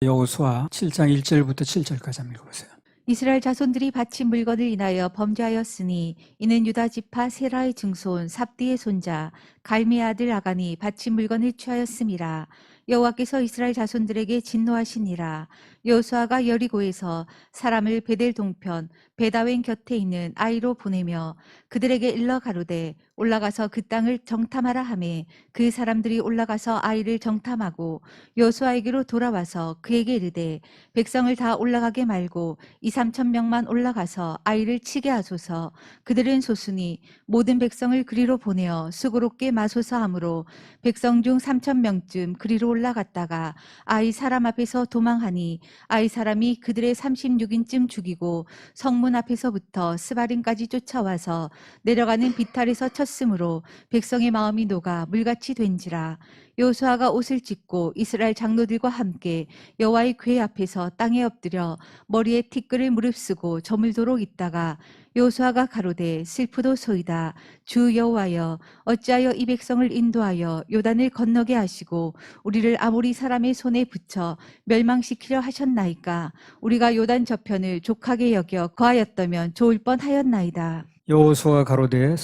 여호수아 7장 1절부터 7절까지 한번 읽어보세요. 이스라엘 자손들이 바친 물건을 인하여 범죄하였으니 이는 유다 지파 세라의 증손 삽디의 손자 갈미의 아들 아간이 바친 물건을 취하였음이라. 여호와께서 이스라엘 자손들에게 진노하시니라. 여호수아가 여리고에서 사람을 베델 동편 베다웬 곁에 있는 아이로 보내며 그들에게 일러 가로되 올라가서 그 땅을 정탐하라 하매 그 사람들이 올라가서 아이를 정탐하고 여호수아에게로 돌아와서 그에게 이르되 백성을 다 올라가게 말고 2~3천 명만 올라가서 아이를 치게 하소서. 그들은 소수니 모든 백성을 그리로 보내어 수고롭게 마소서 하므로 백성 중 3천 명쯤 그리로 올라갔다가 아이 사람 앞에서 도망하니 아이 사람이 그들의 36인쯤 죽이고 성문 앞에서부터 스바림까지 쫓아와서 내려가는 비탈에서 쳤으므로 백성의 마음이 녹아 물같이 된지라. 여호수아가 옷을 찢고 이스라엘 장로들과 함께 여호와의 궤 앞에서 땅에 엎드려 머리에 티끌을 무릅쓰고 저물도록 있다가 여호수아가 가로되 슬프도소이다. 주 여호와여 어찌하여 이 백성을 인도하여 요단을 건너게 하시고 우리를 아모리 사람의 손에 붙여 멸망시키려 하셨나이까. 우리가 요단 저편을 족하게 여겨 거하였다면 좋을 뻔하였나이다. 여호수아가 가로되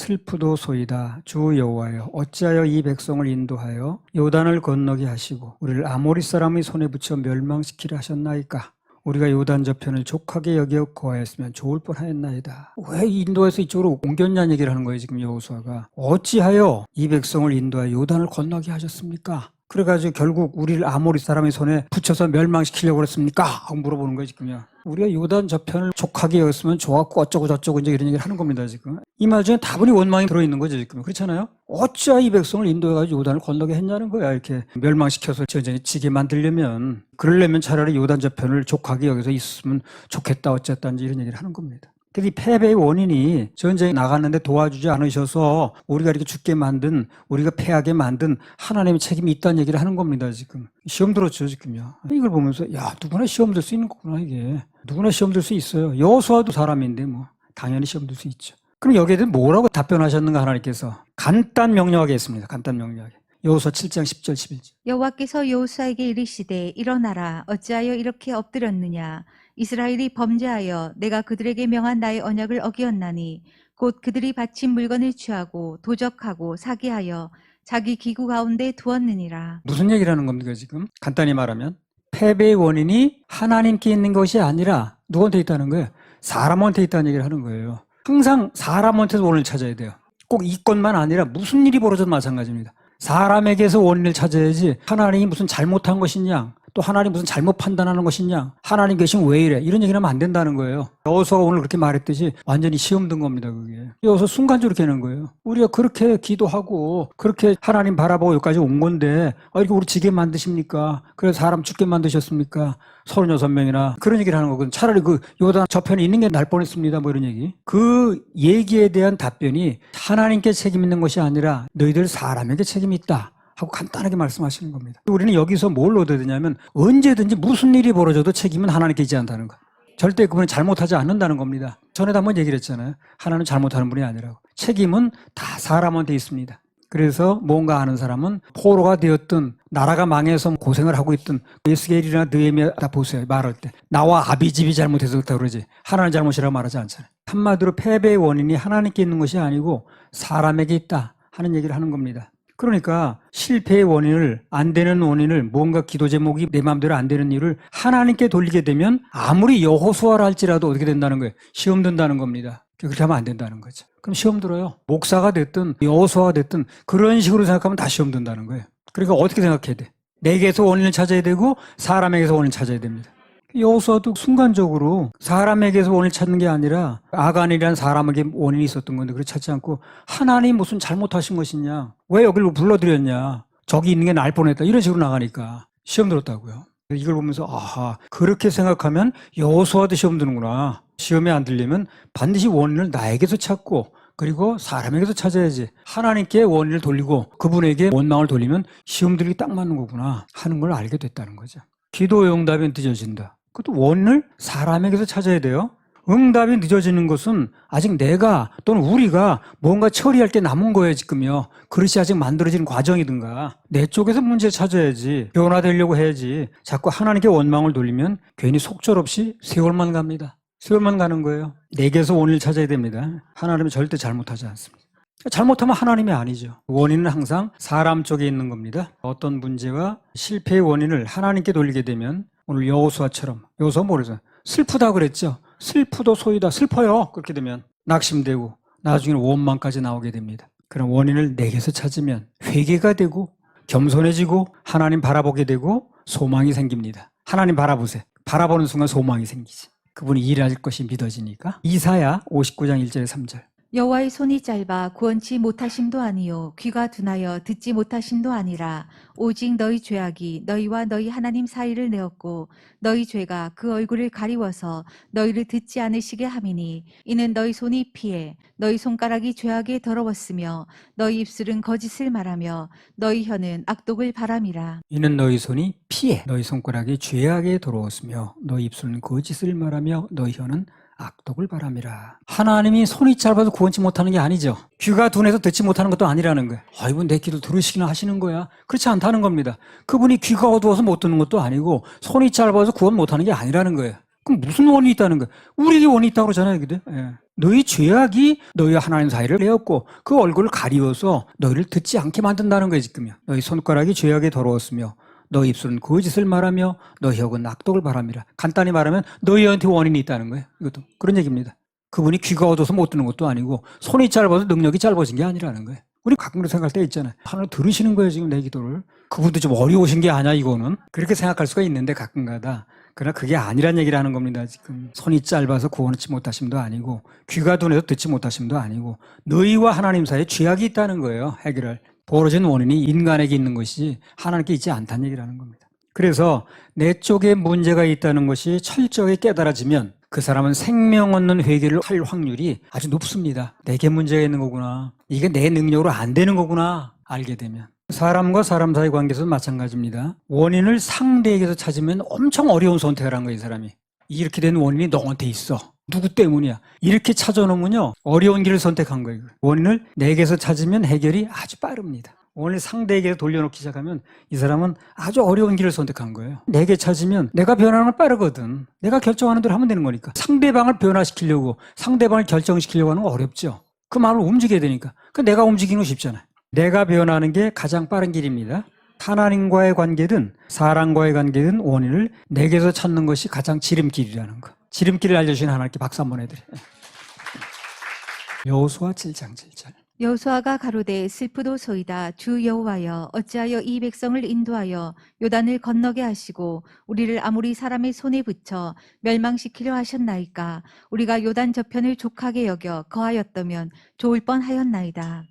슬프도소이다. 주 여호와여 어찌하여 이 백성을 인도하여 요단을 건너게 하시고 우리를 아모리 사람의 손에 붙여 멸망시키려 하셨나이까. 우리가 요단 저편을 족하게 여겨 거하였으면 좋을 뻔하였나이다. 왜 인도에서 이쪽으로 옮겼냐는 얘기를 하는 거예요. 지금 여호수아가 어찌하여 이 백성을 인도하여 요단을 건너게 하셨습니까? 그래가지고 결국 우리를 아모리 사람의 손에 붙여서 멸망시키려고 그랬습니까? 하고 물어보는 거예요. 지금요. 우리가 요단 저편을 족하게 여겼으면 좋았고 어쩌고 저쩌고 이제 이런 얘기를 하는 겁니다. 지금 이 말 중에 다분히 원망이 들어있는 거죠. 지금 그렇잖아요. 어찌하여 이 백성을 인도해가지고 요단을 건너게 했냐는 거야. 이렇게 멸망시켜서 전쟁에 지게 만들려면, 그러려면 차라리 요단 저편을 족하게 여기서 있으면 좋겠다 어쨌다는지 이런 얘기를 하는 겁니다. 근데 이 패배의 원인이 전쟁에 나갔는데 도와주지 않으셔서 우리가 이렇게 죽게 만든, 우리가 패하게 만든 하나님의 책임이 있다는 얘기를 하는 겁니다. 지금 시험 들었죠. 지금요. 이걸 보면서 야, 누구나 시험 들 수 있는 거구나. 이게 누구나 시험 들 수 있어요. 여호수아도 사람인데 뭐 당연히 시험 들 수 있죠. 그럼 여기에 대해 뭐라고 답변하셨는가? 하나님께서 간단 명료하게 했습니다. 간단 명료하게. 여호수아 7장 10절 11절. 여호와께서 여호수아에게 이르시되 일어나라. 어찌하여 이렇게 엎드렸느냐. 이스라엘이 범죄하여 내가 그들에게 명한 나의 언약을 어기었나니 곧 그들이 바친 물건을 취하고 도적하고 사기하여 자기 기구 가운데 두었느니라. 무슨 얘기를 하는 겁니까 지금? 간단히 말하면 패배의 원인이 하나님께 있는 것이 아니라 누구한테 있다는 거예요? 사람한테 있다는 얘기를 하는 거예요. 항상 사람한테서 원인을 찾아야 돼요. 꼭 이 것만 아니라 무슨 일이 벌어져도 마찬가지입니다. 사람에게서 원인을 찾아야지 하나님이 무슨 잘못한 것이냐, 또 하나님 무슨 잘못 판단하는 것이냐, 하나님 계시면 왜 이래, 이런 얘기를 하면 안 된다는 거예요. 여호수아가 오늘 그렇게 말했듯이 완전히 시험 든 겁니다. 그게 여호수아 순간적으로 이렇게 하는 거예요. 우리가 그렇게 기도하고 그렇게 하나님 바라보고 여기까지 온 건데 이렇게 우리 지게 만드십니까? 그래서 사람 죽게 만드셨습니까? 36명이나 그런 얘기를 하는 거거든요. 차라리 그 요단 저편에 있는 게 날 뻔했습니다. 뭐 이런 얘기. 그 얘기에 대한 답변이 하나님께 책임 있는 것이 아니라 너희들 사람에게 책임이 있다 하고 간단하게 말씀하시는 겁니다. 우리는 여기서 뭘 얻어야 되냐면 언제든지 무슨 일이 벌어져도 책임은 하나님께 있지 않다는 거. 절대 그분은 잘못하지 않는다는 겁니다. 전에도 한번 얘기를 했잖아요. 하나님은 잘못하는 분이 아니라고. 책임은 다 사람한테 있습니다. 그래서 뭔가 하는 사람은 포로가 되었든 나라가 망해서 고생을 하고 있든 에스겔이나 느헤미야 다 보세요. 말할 때 나와 아비집이 잘못해서 그렇다고 그러지 하나님 잘못이라고 말하지 않잖아요. 한마디로 패배의 원인이 하나님께 있는 것이 아니고 사람에게 있다 하는 얘기를 하는 겁니다. 그러니까 실패의 원인을, 안 되는 원인을, 뭔가 기도 제목이 내 마음대로 안 되는 일을 하나님께 돌리게 되면 아무리 여호수아라 할지라도 어떻게 된다는 거예요? 시험 든다는 겁니다. 그렇게 하면 안 된다는 거죠. 그럼 시험 들어요. 목사가 됐든 여호수아가 됐든 그런 식으로 생각하면 다 시험 든다는 거예요. 그러니까 어떻게 생각해야 돼? 내게서 원인을 찾아야 되고 사람에게서 원인을 찾아야 됩니다. 여호수아도 순간적으로 사람에게서 원인을 찾는 게 아니라 아간이라는 사람에게 원인이 있었던 건데 그렇게 찾지 않고 하나님 무슨 잘못하신 것이냐, 왜 여기를 불러들였냐, 저기 있는 게 날 뻔했다 이런 식으로 나가니까 시험 들었다고요. 이걸 보면서 아하, 그렇게 생각하면 여호수아도 시험 드는구나. 시험에 안 들리면 반드시 원인을 나에게서 찾고 그리고 사람에게서 찾아야지. 하나님께 원인을 돌리고 그분에게 원망을 돌리면 시험 들기 딱 맞는 거구나 하는 걸 알게 됐다는 거죠. 기도 응답이 늦어진다. 그것도 원인을 사람에게서 찾아야 돼요. 응답이 늦어지는 것은 아직 내가 또는 우리가 뭔가 처리할 게 남은 거예요, 지금요. 그릇이 아직 만들어지는 과정이든가. 내 쪽에서 문제 찾아야지. 변화되려고 해야지. 자꾸 하나님께 원망을 돌리면 괜히 속절없이 세월만 갑니다. 세월만 가는 거예요. 내게서 원인을 찾아야 됩니다. 하나님은 절대 잘못하지 않습니다. 잘못하면 하나님이 아니죠. 원인은 항상 사람 쪽에 있는 겁니다. 어떤 문제와 실패의 원인을 하나님께 돌리게 되면 오늘 여호수아처럼, 여호수아 모르죠. 슬프다 그랬죠. 슬프도 소이다. 슬퍼요. 그렇게 되면 낙심되고 나중에는 원망까지 나오게 됩니다. 그런 원인을 내게서 찾으면 회개가 되고 겸손해지고 하나님 바라보게 되고 소망이 생깁니다. 하나님 바라보세요. 바라보는 순간 소망이 생기지. 그분이 일하실 것이 믿어지니까. 이사야 59장 1절에 3절. 여호와의 손이 짧아 구원치 못하심도 아니요 귀가 둔하여 듣지 못하심도 아니라 오직 너희 죄악이 너희와 너희 하나님 사이를 내었고 너희 죄가 그 얼굴을 가리워서 너희를 듣지 않으시게 함이니 이는 너희 손이 피해 너희 손가락이 죄악에 더러웠으며 너희 입술은 거짓을 말하며 너희 혀는 악독을 바람이라. 이는 너희 손이 피해 너희 손가락이 죄악에 더러웠으며 너희 입술은 거짓을 말하며 너희 혀는 악독을 바람이라. 하나님이 손이 짧아서 구원치 못하는 게 아니죠. 귀가 둔해서 듣지 못하는 것도 아니라는 거예요. 이분 내 기도 들으시기나 하시는 거야. 그렇지 않다는 겁니다. 그분이 귀가 어두워서 못 듣는 것도 아니고 손이 짧아서 구원 못하는 게 아니라는 거예요. 그럼 무슨 원인이 있다는 거예요? 우리에게 원인이 있다고 그러잖아요. 예. 너희 죄악이 너희와 하나님 사이를 내었고 그 얼굴을 가리워서 너희를 듣지 않게 만든다는 거예요. 지금요. 너희 손가락이 죄악에 더러웠으며 너희 입술은 거짓을 말하며 너희 혀는 악독을 바람이라. 간단히 말하면 너희한테 원인이 있다는 거예요. 이것도 그런 얘기입니다. 그분이 귀가 어두워서 못 듣는 것도 아니고 손이 짧아서 능력이 짧아진 게 아니라는 거예요. 우리 가끔 생각할 때 있잖아요. 하나님 들으시는 거예요, 지금 내 기도를. 그분도 좀 어려우신 게 아니야, 이거는. 그렇게 생각할 수가 있는데 가끔가다. 그러나 그게 아니란 얘기를 하는 겁니다. 지금 손이 짧아서 구원치 못하심도 아니고 귀가 둔해서 듣지 못하심도 아니고 너희와 하나님 사이에 죄악이 있다는 거예요. 해결할. 벌어진 원인이 인간에게 있는 것이 하나님께 있지 않다는 얘기를 하는 겁니다. 그래서 내 쪽에 문제가 있다는 것이 철저히 깨달아지면 그 사람은 생명 얻는 회개를 할 확률이 아주 높습니다. 내게 문제가 있는 거구나. 이게 내 능력으로 안 되는 거구나. 알게 되면. 사람과 사람 사이 관계에서도 마찬가지입니다. 원인을 상대에게서 찾으면 엄청 어려운 선택을 한 거예요, 이 사람이. 이렇게 된 원인이 너한테 있어. 누구 때문이야? 이렇게 찾아놓으면요, 어려운 길을 선택한 거예요. 원인을 내게서 찾으면 해결이 아주 빠릅니다. 원인을 상대에게 돌려놓기 시작하면 이 사람은 아주 어려운 길을 선택한 거예요. 내게 찾으면 내가 변하는 건 빠르거든. 내가 결정하는 대로 하면 되는 거니까. 상대방을 변화시키려고, 상대방을 결정시키려고 하는 건 어렵죠. 그 마음을 움직여야 되니까. 그 내가 움직이는 거 쉽잖아요. 내가 변하는 게 가장 빠른 길입니다. 하나님과의 관계든 사람과의 관계든 원인을 내게서 찾는 것이 가장 지름길이라는 거. 지름길을 알려주신 하나님께 박수 한번 해드려요. 여호수아 7장 7절. 여호수아가 가로되 슬프도소이다. 주 여호와여 어찌하여 이 백성을 인도하여 요단을 건너게 하시고 우리를 아무리 사람의 손에 붙여 멸망시키려 하셨나이까. 우리가 요단 저편을 족하게 여겨 거하였다면 좋을 뻔하였나이다.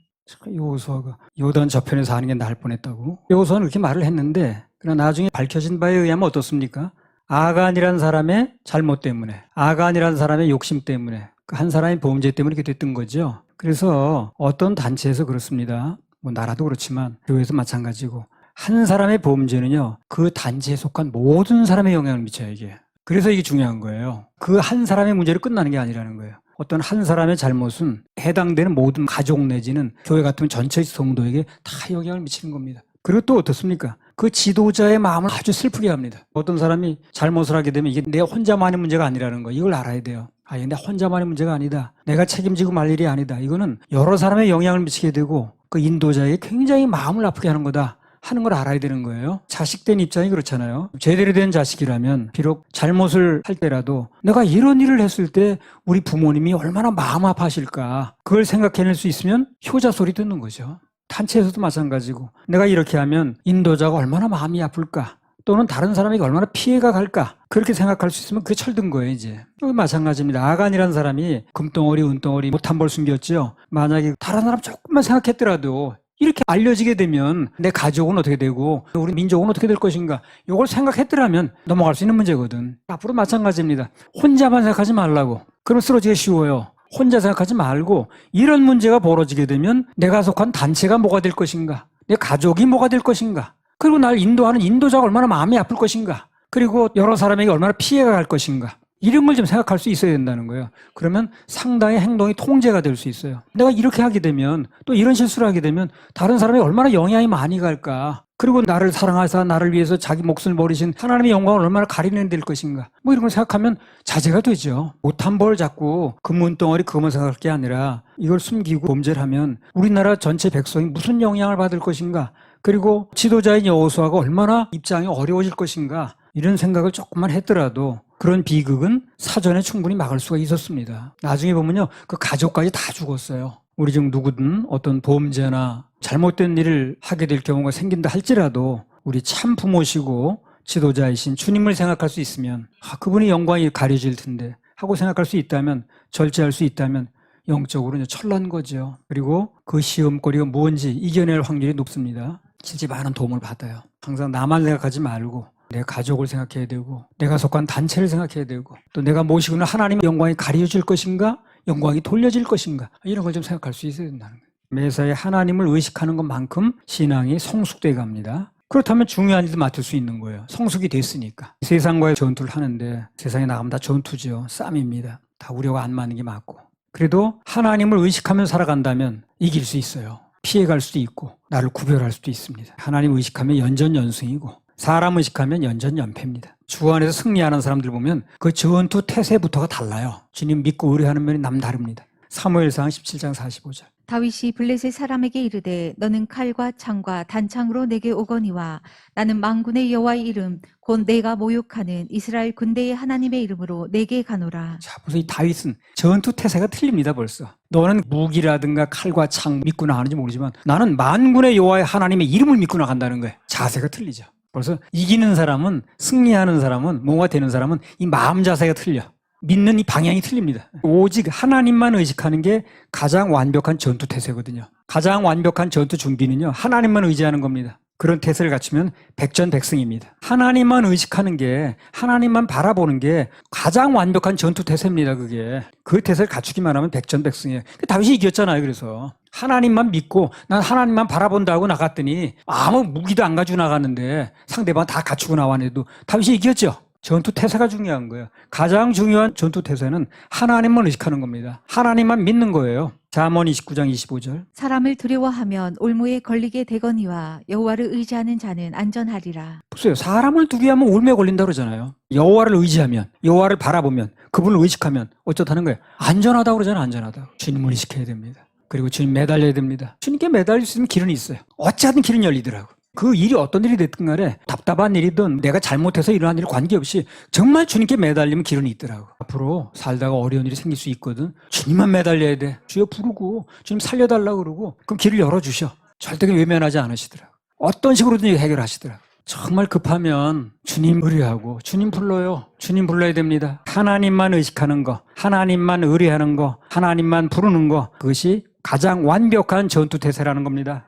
여호수아가 요단 저편에서 하는 게 나을 뻔했다고. 여호수아는 그렇게 말을 했는데 그러나 나중에 밝혀진 바에 의하면 어떻습니까? 아간이라는 사람의 잘못 때문에, 아간이라는 사람의 욕심 때문에, 한 사람의 범죄 때문에 이렇게 됐던 거죠. 그래서 어떤 단체에서 그렇습니다. 뭐 나라도 그렇지만 교회에서 마찬가지고 한 사람의 범죄는요, 그 단체에 속한 모든 사람의 영향을 미쳐요, 이게. 그래서 이게 중요한 거예요. 그 한 사람의 문제로 끝나는 게 아니라는 거예요. 어떤 한 사람의 잘못은 해당되는 모든 가족 내지는 교회 같으면 전체 성도에게 다 영향을 미치는 겁니다. 그리고 또 어떻습니까? 그 지도자의 마음을 아주 슬프게 합니다. 어떤 사람이 잘못을 하게 되면 이게 내 혼자만의 문제가 아니라는 거, 이걸 알아야 돼요. 이게 내 혼자만의 문제가 아니다. 내가 책임지고 말 일이 아니다. 이거는 여러 사람의 영향을 미치게 되고 그 인도자에게 굉장히 마음을 아프게 하는 거다 하는 걸 알아야 되는 거예요. 자식된 입장이 그렇잖아요. 제대로 된 자식이라면 비록 잘못을 할 때라도 내가 이런 일을 했을 때 우리 부모님이 얼마나 마음 아파하실까, 그걸 생각해낼 수 있으면 효자 소리 듣는 거죠. 단체에서도 마찬가지고 내가 이렇게 하면 인도자가 얼마나 마음이 아플까, 또는 다른 사람에게 얼마나 피해가 갈까, 그렇게 생각할 수 있으면 그게 철든 거예요. 이제 마찬가지입니다. 아간이라는 사람이 금덩어리 은덩어리 못 한 벌 숨겼죠. 만약에 다른 사람 조금만 생각했더라도 이렇게 알려지게 되면 내 가족은 어떻게 되고 우리 민족은 어떻게 될 것인가, 이걸 생각했더라면 넘어갈 수 있는 문제거든. 앞으로 마찬가지입니다. 혼자만 생각하지 말라고. 그럼 쓰러지기 쉬워요. 혼자 생각하지 말고 이런 문제가 벌어지게 되면 내가 속한 단체가 뭐가 될 것인가, 내 가족이 뭐가 될 것인가, 그리고 날 인도하는 인도자가 얼마나 마음이 아플 것인가, 그리고 여러 사람에게 얼마나 피해가 갈 것인가, 이런 걸 좀 생각할 수 있어야 된다는 거예요. 그러면 상당히 행동이 통제가 될 수 있어요. 내가 이렇게 하게 되면 또 이런 실수를 하게 되면 다른 사람이 얼마나 영향이 많이 갈까. 그리고 나를 사랑하사 나를 위해서 자기 목숨을 버리신 하나님의 영광을 얼마나 가리는 될 것인가. 뭐 이런 걸 생각하면 자제가 되죠. 못한 벌 잡고 금문덩어리 그것만 생각할 게 아니라 이걸 숨기고 범죄를 하면 우리나라 전체 백성이 무슨 영향을 받을 것인가. 그리고 지도자인 여호수아가 얼마나 입장이 어려워질 것인가. 이런 생각을 조금만 했더라도 그런 비극은 사전에 충분히 막을 수가 있었습니다. 나중에 보면요. 그 가족까지 다 죽었어요. 우리 중 누구든 어떤 범죄나 잘못된 일을 하게 될 경우가 생긴다 할지라도 우리 참 부모시고 지도자이신 주님을 생각할 수 있으면 그분의 영광이 가려질 텐데 하고 생각할 수 있다면 절제할 수 있다면 영적으로 철난 거죠. 그리고 그 시험거리가 무언지 이겨낼 확률이 높습니다. 진짜 많은 도움을 받아요. 항상 나만 생각하지 말고 내 가족을 생각해야 되고 내가 속한 단체를 생각해야 되고 또 내가 모시고 있는 하나님의 영광이 가려질 것인가 영광이 돌려질 것인가 이런 걸 좀 생각할 수 있어야 된다는 거예요. 매사에 하나님을 의식하는 것만큼 신앙이 성숙돼 갑니다. 그렇다면 중요한 일도 맡을 수 있는 거예요. 성숙이 됐으니까. 세상과의 전투를 하는데 세상에 나가면 다 전투죠. 싸움입니다. 다 우려가 안 맞는 게 맞고. 그래도 하나님을 의식하며 살아간다면 이길 수 있어요. 피해갈 수도 있고 나를 구별할 수도 있습니다. 하나님 의식하면 연전연승이고 사람 의식하면 연전연패입니다. 주 안에서 승리하는 사람들 보면 그 전투 태세부터가 달라요. 주님 믿고 의뢰하는 면이 남다릅니다. 사무엘상 17장 45절. 다윗이 블레셋 사람에게 이르되 너는 칼과 창과 단창으로 내게 오거니와 나는 만군의 여호와의 이름 곧 내가 모욕하는 이스라엘 군대의 하나님의 이름으로 내게 가노라. 자, 벌써 이 다윗은 전투 태세가 틀립니다. 벌써. 너는 무기라든가 칼과 창 믿고 나가는지 모르지만 나는 만군의 여호와의 하나님의 이름을 믿고 나간다는 거예요. 자세가 틀리죠. 벌써 이기는 사람은 승리하는 사람은 뭐가 되는 사람은 이 마음 자세가 틀려. 믿는 이 방향이 틀립니다. 오직 하나님만 의식하는 게 가장 완벽한 전투 태세거든요. 가장 완벽한 전투 준비는요. 하나님만 의지하는 겁니다. 그런 태세를 갖추면 백전백승입니다. 하나님만 의식하는 게 하나님만 바라보는 게 가장 완벽한 전투 태세입니다. 그게. 그 태세를 갖추기만 하면 백전백승이에요. 다윗이 이겼잖아요. 그래서. 하나님만 믿고 난 하나님만 바라본다고 나갔더니 아무 무기도 안 가지고 나갔는데 상대방 다 갖추고 나왔는데도 다윗이 이겼죠. 전투 태세가 중요한 거예요. 가장 중요한 전투 태세는 하나님만 의식하는 겁니다. 하나님만 믿는 거예요. 잠언 29장 25절. 사람을 두려워하면 올무에 걸리게 되거니와 여호와를 의지하는 자는 안전하리라. 보세요. 사람을 두려워하면 올무에 걸린다 그러잖아요. 여호와를 의지하면 여호와를 바라보면 그분을 의식하면 어쩌다는 거예요. 안전하다고 그러잖아요. 안전하다고. 주님을 의식해야 됩니다. 그리고 주님 매달려야 됩니다. 주님께 매달릴 수 있으면 길은 있어요. 어찌하든 길은 열리더라고. 그 일이 어떤 일이 됐든 간에 답답한 일이든 내가 잘못해서 일어난 일 관계없이 정말 주님께 매달리면 길은 있더라고. 앞으로 살다가 어려운 일이 생길 수 있거든. 주님만 매달려야 돼. 주여 부르고 주님 살려달라고 그러고 그럼 길을 열어주셔. 절대 외면하지 않으시더라고. 어떤 식으로든 해결하시더라고. 정말 급하면 주님 의뢰하고 주님 불러요. 주님 불러야 됩니다. 하나님만 의식하는 거, 하나님만 의뢰하는 거, 하나님만 부르는 거 그것이 가장 완벽한 전투 태세라는 겁니다.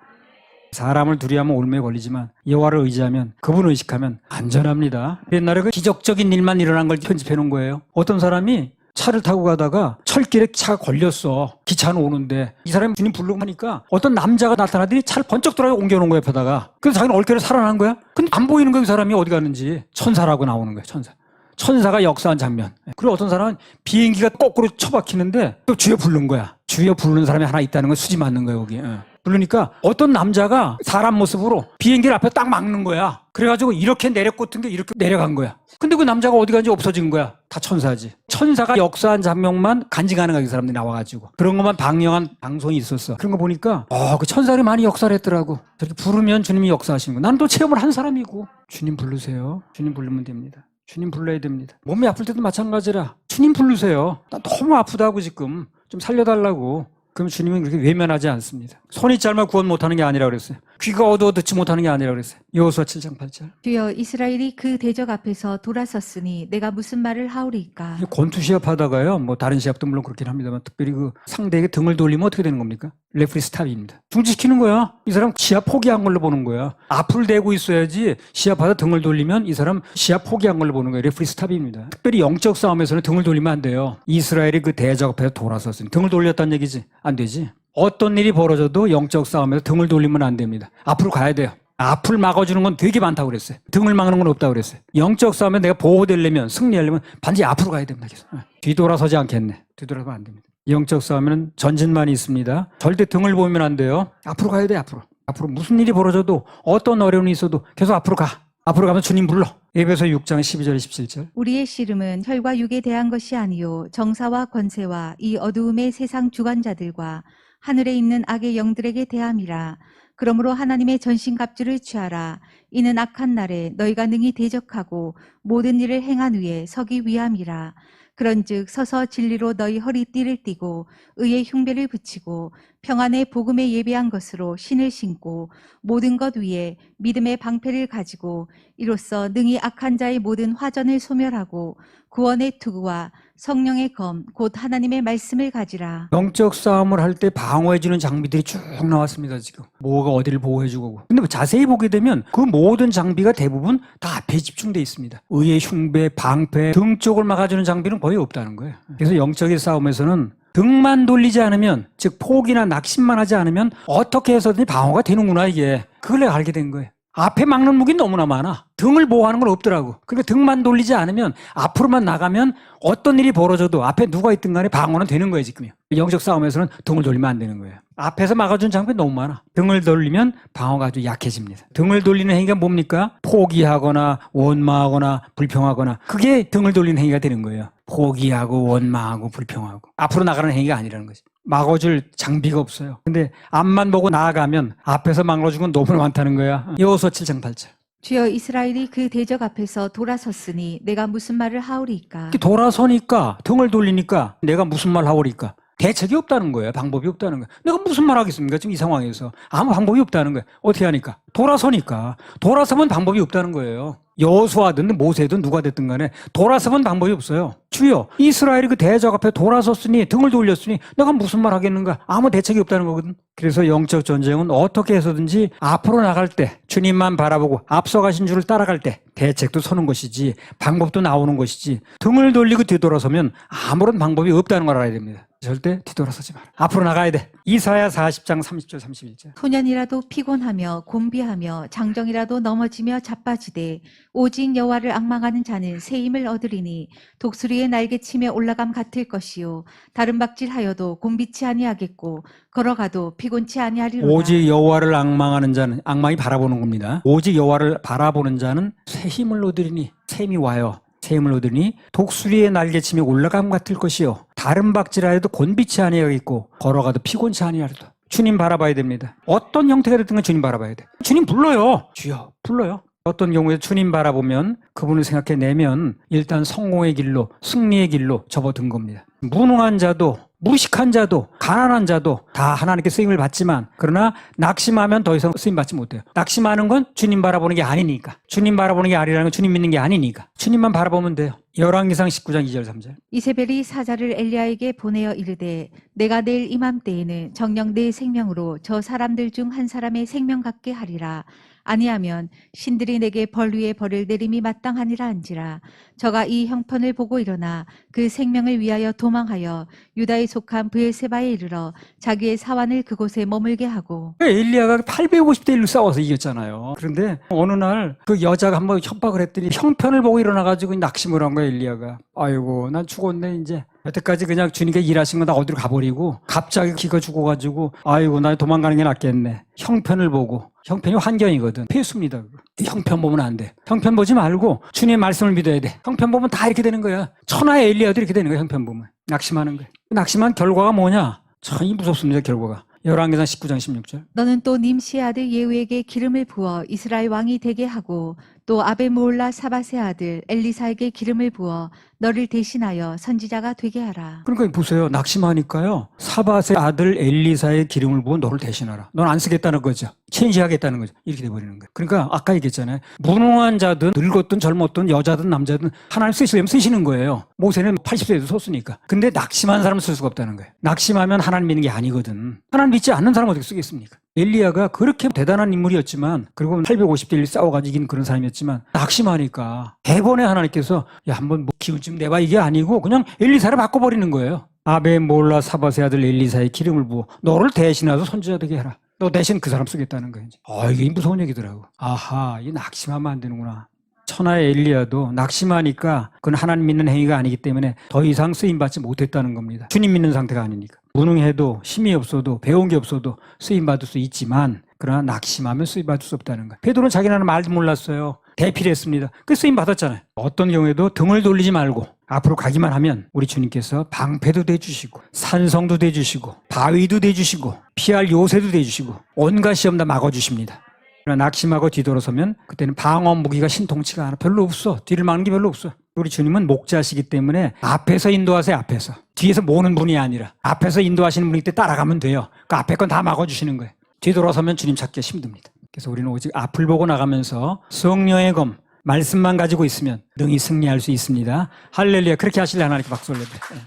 사람을 두려워하면 올무에 걸리지만 여호와를 의지하면 그분을 의식하면 안전합니다. 옛날에 그 기적적인 일만 일어난 걸 편집해 놓은 거예요. 어떤 사람이 차를 타고 가다가 철길에 차가 걸렸어. 기차는 오는데 이 사람이 주님 부르고 하니까 어떤 남자가 나타나더니 차를 번쩍 들어 옮겨놓은 거야 옆에다가. 그래서 자기는 얼결에 살아난 거야. 근데 안 보이는 거야 그 사람이 어디 갔는지. 천사라고 나오는 거야 천사. 천사가 역사한 장면. 그리고 어떤 사람은 비행기가 거꾸로 처박히는데 또 주여 부른 거야. 주여 부르는 사람이 하나 있다는 건 수지 맞는 거야 거기. 그러니까 어떤 남자가 사람 모습으로 비행기를 앞에 딱 막는 거야. 그래가지고 이렇게 내려꽂은 게 이렇게 내려간 거야. 근데 그 남자가 어디 간지 없어진 거야. 다 천사지. 천사가 역사한 장면만 간지 가능하게 사람들이 나와가지고 그런 것만 방영한 방송이 있었어. 그런 거 보니까 그 천사들이 많이 역사를 했더라고. 저렇게 부르면 주님이 역사하시는 거. 나는 또 체험을 한 사람이고 주님 부르세요. 주님 부르면 됩니다. 주님 불러야 됩니다. 몸이 아플 때도 마찬가지라 주님 부르세요. 난 너무 아프다고 지금 좀 살려달라고. 그럼 주님은 그렇게 외면하지 않습니다. 손이 짧아 구원 못하는 게 아니라 그랬어요. 귀가 어두워 듣지 못하는 게 아니라 그랬어요. 여호수아 7장 8절. 주여 이스라엘이 그 대적 앞에서 돌아섰으니 내가 무슨 말을 하오리까. 권투 시합하다가요. 뭐 다른 시합도 물론 그렇긴 합니다만 특별히 그 상대에게 등을 돌리면 어떻게 되는 겁니까? 레프리 스탑입니다. 중지시키는 거야. 이 사람 시합 포기한 걸로 보는 거야. 앞을 대고 있어야지 시합하다 등을 돌리면 이 사람 시합 포기한 걸로 보는 거예요. 레프리 스탑입니다. 특별히 영적 싸움에서는 등을 돌리면 안 돼요. 이스라엘이 그 대적 앞에서 돌아섰으니 등을 돌렸다는 얘기지. 안 되지. 어떤 일이 벌어져도 영적 싸움에서 등을 돌리면 안 됩니다. 앞으로 가야 돼요. 앞을 막아주는 건 되게 많다고 그랬어요. 등을 막는 건 없다고 그랬어요. 영적 싸움에 내가 보호되려면, 승리하려면 반드시 앞으로 가야 됩니다. 그래서 뒤돌아서지 않겠네. 뒤돌아서면 안 됩니다. 영적 싸움에는 전진만이 있습니다. 절대 등을 보면 안 돼요. 앞으로 가야 돼. 앞으로 무슨 일이 벌어져도 어떤 어려움이 있어도 계속 앞으로 가. 앞으로 가면 주님 불러. 에베소 6장 12절 17절. 우리의 씨름은 혈과 육에 대한 것이 아니요 정사와 권세와 이 어두움의 세상 주관자들과 하늘에 있는 악의 영들에게 대함이라. 그러므로 하나님의 전신갑주를 취하라. 이는 악한 날에 너희가 능히 대적하고 모든 일을 행한 후에 서기 위함이라. 그런즉 서서 진리로 너희 허리띠를 띠고 의의 흉배를 붙이고 평안의 복음에 예배한 것으로 신을 신고 모든 것 위에 믿음의 방패를 가지고 이로써 능히 악한 자의 모든 화전을 소멸하고 구원의 투구와 성령의 검 곧 하나님의 말씀을 가지라. 영적 싸움을 할 때 방어해주는 장비들이 쭉 나왔습니다. 지금 뭐가 어디를 보호해주고. 근데 자세히 보게 되면 그 모든 장비가 대부분 다 앞에 집중돼 있습니다. 의의 흉배, 방패, 등 쪽을 막아주는 장비는 거의 없다는 거예요. 그래서 영적인 싸움에서는 등만 돌리지 않으면, 즉 포기나 낙심만 하지 않으면 어떻게 해서든지 방어가 되는구나, 이게. 그걸 내가 알게 된 거예요. 앞에 막는 무기는 너무나 많아. 등을 보호하는 건 없더라고. 그러니까 등만 돌리지 않으면, 앞으로만 나가면 어떤 일이 벌어져도 앞에 누가 있든 간에 방어는 되는 거예요, 지금요. 영적 싸움에서는 등을 돌리면 안 되는 거예요. 앞에서 막아준 장비 너무 많아. 등을 돌리면 방어가 아주 약해집니다. 등을 돌리는 행위가 뭡니까? 포기하거나 원망하거나 불평하거나, 그게 등을 돌리는 행위가 되는 거예요. 포기하고 원망하고 불평하고 앞으로 나가는 행위가 아니라는 거지. 막아줄 장비가 없어요. 근데 앞만 보고 나아가면 앞에서 막아준 건 너무나 많다는 거야. 여호수아 7장 8절. 주여 이스라엘이 그 대적 앞에서 돌아섰으니 내가 무슨 말을 하오리까. 돌아서니까, 등을 돌리니까 내가 무슨 말 하오리까. 대책이 없다는 거예요. 방법이 없다는 거예요. 내가 무슨 말 하겠습니까? 지금 이 상황에서 아무 방법이 없다는 거예요. 어떻게 하니까? 돌아서니까. 돌아서면 방법이 없다는 거예요. 여호수아든 모세든 누가 됐든 간에 돌아서면 방법이 없어요. 주여, 이스라엘이 그 대적 앞에 돌아섰으니, 등을 돌렸으니 내가 무슨 말 하겠는가? 아무 대책이 없다는 거거든. 그래서 영적 전쟁은 어떻게 해서든지 앞으로 나갈 때, 주님만 바라보고 앞서가신 줄을 따라갈 때 대책도 서는 것이지, 방법도 나오는 것이지, 등을 돌리고 뒤돌아서면 아무런 방법이 없다는 걸 알아야 됩니다. 절대 뒤돌아서지 마라. 앞으로 나가야 돼. 이사야 40장 30절 31절. 소년이라도 피곤하며 곤비하며 장정이라도 넘어지며 자빠지되 오직 여호와를 앙망하는 자는 새 힘을 얻으리니 독수리의 날개치며 올라감 같을 것이요 다른 박질하여도 곤비치 아니하겠고 걸어가도 피곤치 아니하리로다. 오직 여호와를 앙망하는 자는, 앙망이 바라보는 겁니다. 오직 여호와를 바라보는 자는 새 힘을 얻으리니, 새 힘이 와요. 새 힘을 얻으니 독수리의 날개치며 올라감 같을 것이요 다른 박질하여도 곤비치 아니하겠고 걸어가도 피곤치 아니하리로다. 주님 바라봐야 됩니다. 어떤 형태가 됐든 간 주님 바라봐야 돼. 주님 불러요. 주여 불러요. 어떤 경우에 주님 바라보면, 그분을 생각해내면 일단 성공의 길로, 승리의 길로 접어든 겁니다. 무능한 자도, 무식한 자도, 가난한 자도 다 하나님께 쓰임을 받지만, 그러나 낙심하면 더 이상 쓰임 받지 못해요. 낙심하는 건 주님 바라보는 게 아니니까. 주님 바라보는 게 아니라는 건 주님 믿는 게 아니니까. 주님만 바라보면 돼요. 열왕기상 19장 2절 3절. 이세벨이 사자를 엘리야에게 보내어 이르되 내가 내일 이맘때에는 정녕 내 생명으로 저 사람들 중 한 사람의 생명 같게 하리라. 아니하면 신들이 내게 벌 위에 벌을 내림이 마땅하니라 한지라. 저가 이 형편을 보고 일어나 그 생명을 위하여 도망하여 유다에 속한 브엘세바에 이르러 자기의 사환을 그곳에 머물게 하고. 엘리야가 850대 1로 싸워서 이겼잖아요. 그런데 어느 날 그 여자가 한번 협박을 했더니 형편을 보고 일어나가지고 낙심을 한 거야, 엘리야가. 아이고, 난 죽었네 이제. 여태까지 그냥 주님께 일하신 거 다 어디로 가버리고 갑자기 기가 죽어가지고, 아이고, 나 도망가는 게 낫겠네. 형편을 보고. 형편이 환경이거든. 필수입니다. 형편 보면 안 돼. 형편 보지 말고 주님의 말씀을 믿어야 돼. 형편 보면 다 이렇게 되는 거야. 천하의 엘리야도 이렇게 되는 거야. 형편 보면. 낙심하는 거야. 낙심한 결과가 뭐냐? 참 무섭습니다. 결과가. 열왕기상 19장 16절. 너는 또 님시의 아들 예후에게 기름을 부어 이스라엘 왕이 되게 하고 또 아베모올라 사밧의 아들 엘리사에게 기름을 부어 너를 대신하여 선지자가 되게 하라. 그러니까 보세요. 낙심하니까요. 사밧의 아들 엘리사의 기름을 부어 너를 대신하라. 넌 안 쓰겠다는 거죠. 체인지하겠다는 거죠. 이렇게 돼버리는 거예요. 그러니까 아까 얘기했잖아요. 무능한 자든 늙었든 젊었든 여자든 남자든 하나님 쓰시려면 쓰시는 거예요. 모세는 80세에도 썼으니까. 근데 낙심한 사람은 쓸 수가 없다는 거예요. 낙심하면 하나님 믿는 게 아니거든. 하나님 믿지 않는 사람은 어떻게 쓰겠습니까? 엘리야가 그렇게 대단한 인물이었지만, 그리고 850대 1 싸워가지고 이긴 그런 사람이었지만 낙심하니까 대번에 하나님께서 야, 한번 뭐 기운 좀 내봐, 이게 아니고 그냥 엘리사를 바꿔버리는 거예요. 아베몰라 사밧의 아들 엘리사의 기름을 부어 너를 대신해서 선지자 되게 해라. 너 대신 그 사람 쓰겠다는 거예요. 이게 무서운 얘기더라고. 아하, 이 낙심하면 안 되는구나. 천하의 엘리야도 낙심하니까 그건 하나님 믿는 행위가 아니기 때문에 더 이상 쓰임받지 못했다는 겁니다. 주님 믿는 상태가 아니니까. 무능해도 힘이 없어도 배운 게 없어도 쓰임받을 수 있지만 그러나 낙심하면 쓰임받을 수 없다는 거예요. 베드로는 자기는 말도 몰랐어요. 대필했습니다. 그 쓰임받았잖아요. 어떤 경우에도 등을 돌리지 말고 앞으로 가기만 하면 우리 주님께서 방패도 돼주시고 산성도 돼주시고 바위도 돼주시고 피할 요새도 돼주시고 온갖 시험 다 막아주십니다. 그러나 낙심하고 뒤돌아서면 그때는 방어 무기가 신통치가 않아. 별로 없어. 뒤를 막는 게 별로 없어. 우리 주님은 목자시기 때문에 앞에서 인도하세요. 앞에서. 뒤에서 모는 분이 아니라 앞에서 인도하시는 분이 때 따라가면 돼요. 그 앞에 건 다 막아주시는 거예요. 뒤돌아서면 주님 찾기가 힘듭니다. 그래서 우리는 오직 앞을 보고 나가면서 성령의 검, 말씀만 가지고 있으면 능히 승리할 수 있습니다. 할렐루야. 그렇게 하실래 하나님께 박수 올려드려요.